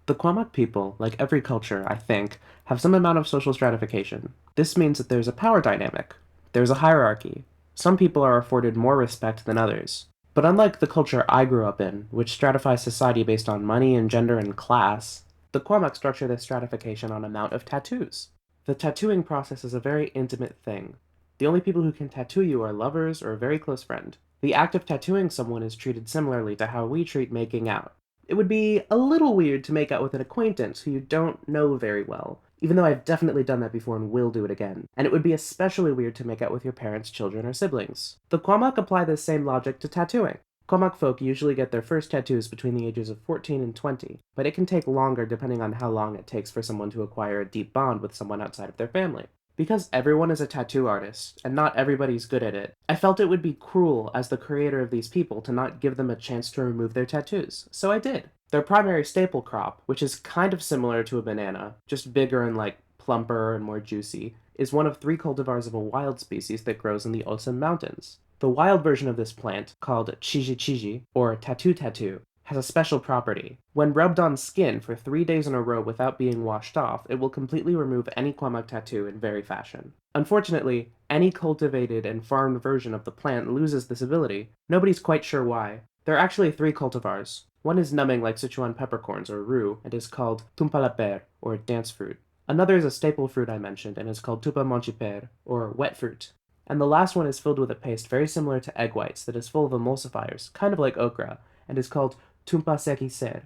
The Qwamaq people, like every culture, I think, have some amount of social stratification. This means that there's a power dynamic. There's a hierarchy. Some people are afforded more respect than others. But unlike the culture I grew up in, which stratifies society based on money and gender and class, the Qwamaq structure this stratification on amount of tattoos. The tattooing process is a very intimate thing. The only people who can tattoo you are lovers or a very close friend. The act of tattooing someone is treated similarly to how we treat making out. It would be a little weird to make out with an acquaintance who you don't know very well, even though I've definitely done that before and will do it again. And it would be especially weird to make out with your parents, children, or siblings. The Qwamaq apply this same logic to tattooing. Qwamaq folk usually get their first tattoos between the ages of 14 and 20, but it can take longer depending on how long it takes for someone to acquire a deep bond with someone outside of their family. Because everyone is a tattoo artist, and not everybody's good at it, I felt it would be cruel as the creator of these people to not give them a chance to remove their tattoos, so I did. Their primary staple crop, which is kind of similar to a banana, just bigger and plumper and more juicy, is one of 3 cultivars of a wild species that grows in the Osum Mountains. The wild version of this plant, called chiji, or tattoo, has a special property. When rubbed on skin for 3 days in a row without being washed off, it will completely remove any Qwamaq tattoo in very fashion. Unfortunately, any cultivated and farmed version of the plant loses this ability. Nobody's quite sure why. There are actually 3 cultivars. One is numbing like Sichuan peppercorns or rue and is called tumpalaper, or dance fruit. Another is a staple fruit I mentioned and is called tupa monchiper, or wet fruit. And the last one is filled with a paste very similar to egg whites that is full of emulsifiers, kind of like okra, and is called tumpa sekiser,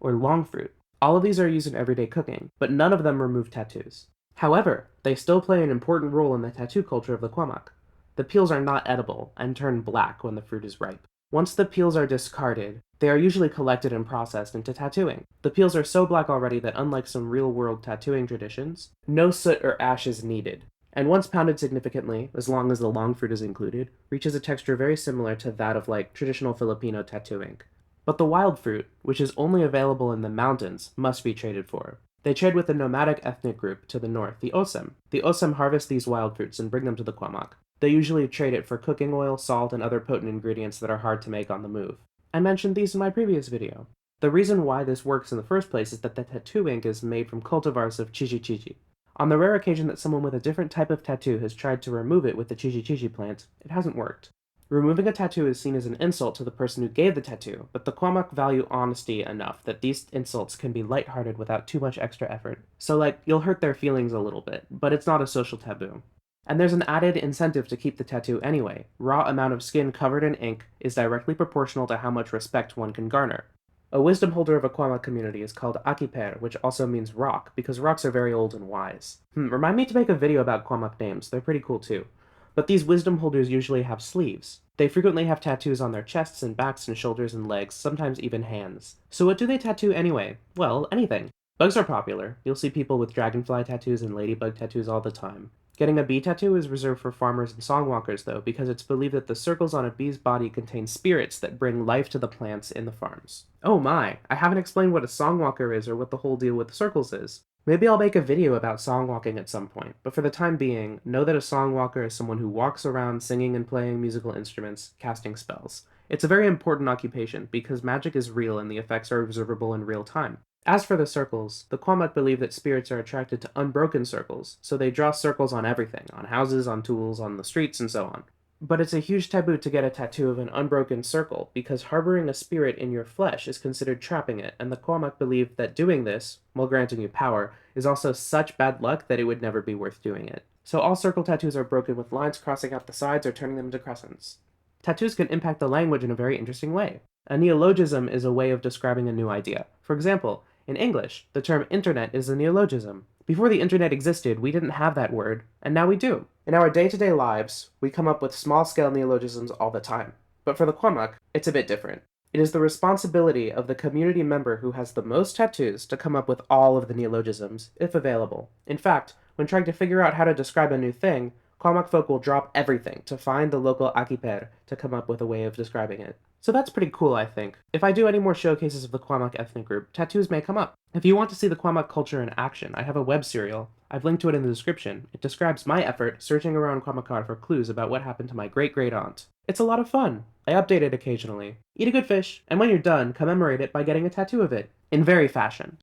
or long fruit. All of these are used in everyday cooking, but none of them remove tattoos. However, they still play an important role in the tattoo culture of the Qwamaq. The peels are not edible and turn black when the fruit is ripe. Once the peels are discarded, they are usually collected and processed into tattooing. The peels are so black already that unlike some real-world tattooing traditions, no soot or ash is needed, and once pounded significantly, as long as the long fruit is included, reaches a texture very similar to that of traditional Filipino tattooing. But the wild fruit, which is only available in the mountains, must be traded for. They trade with the nomadic ethnic group to the north, the Osum. The Osum harvest these wild fruits and bring them to the Qwamaq. They usually trade it for cooking oil, salt, and other potent ingredients that are hard to make on the move. I mentioned these in my previous video. The reason why this works in the first place is that the tattoo ink is made from cultivars of chiji. On the rare occasion that someone with a different type of tattoo has tried to remove it with the chiji plant, it hasn't worked. Removing a tattoo is seen as an insult to the person who gave the tattoo, but the Qwamaq value honesty enough that these insults can be lighthearted without too much extra effort. So you'll hurt their feelings a little bit, but it's not a social taboo. And there's an added incentive to keep the tattoo anyway. Raw amount of skin covered in ink is directly proportional to how much respect one can garner. A wisdom holder of a Qwamaq community is called Akiper, which also means rock, because rocks are very old and wise. Remind me to make a video about Qwamaq names, they're pretty cool too. But these wisdom holders usually have sleeves. They frequently have tattoos on their chests and backs and shoulders and legs, sometimes even hands. So what do they tattoo anyway? Well, anything. Bugs are popular. You'll see people with dragonfly tattoos and ladybug tattoos all the time. Getting a bee tattoo is reserved for farmers and songwalkers, though, because it's believed that the circles on a bee's body contain spirits that bring life to the plants in the farms. Oh my, I haven't explained what a songwalker is or what the whole deal with circles is. Maybe I'll make a video about songwalking at some point, but for the time being, know that a songwalker is someone who walks around singing and playing musical instruments, casting spells. It's a very important occupation, because magic is real and the effects are observable in real time. As for the circles, the Qwamaq believe that spirits are attracted to unbroken circles, so they draw circles on everything, on houses, on tools, on the streets, and so on. But it's a huge taboo to get a tattoo of an unbroken circle, because harboring a spirit in your flesh is considered trapping it, and the Qwamaq believe that doing this, while granting you power, is also such bad luck that it would never be worth doing it. So all circle tattoos are broken with lines crossing out the sides or turning them into crescents. Tattoos can impact the language in a very interesting way. A neologism is a way of describing a new idea. For example, in English, the term internet is a neologism. Before the internet existed, we didn't have that word, and now we do. In our day-to-day lives, we come up with small-scale neologisms all the time. But for the Qwamaq, it's a bit different. It is the responsibility of the community member who has the most tattoos to come up with all of the neologisms, if available. In fact, when trying to figure out how to describe a new thing, Qwamaq folk will drop everything to find the local Akiper to come up with a way of describing it. So that's pretty cool, I think. If I do any more showcases of the Qwamaq ethnic group, tattoos may come up. If you want to see the Qwamaq culture in action, I have a web serial. I've linked to it in the description. It describes my effort searching around Qwamaq for clues about what happened to my great-great-aunt. It's a lot of fun. I update it occasionally. Eat a good fish, and when you're done, commemorate it by getting a tattoo of it. In very fashion.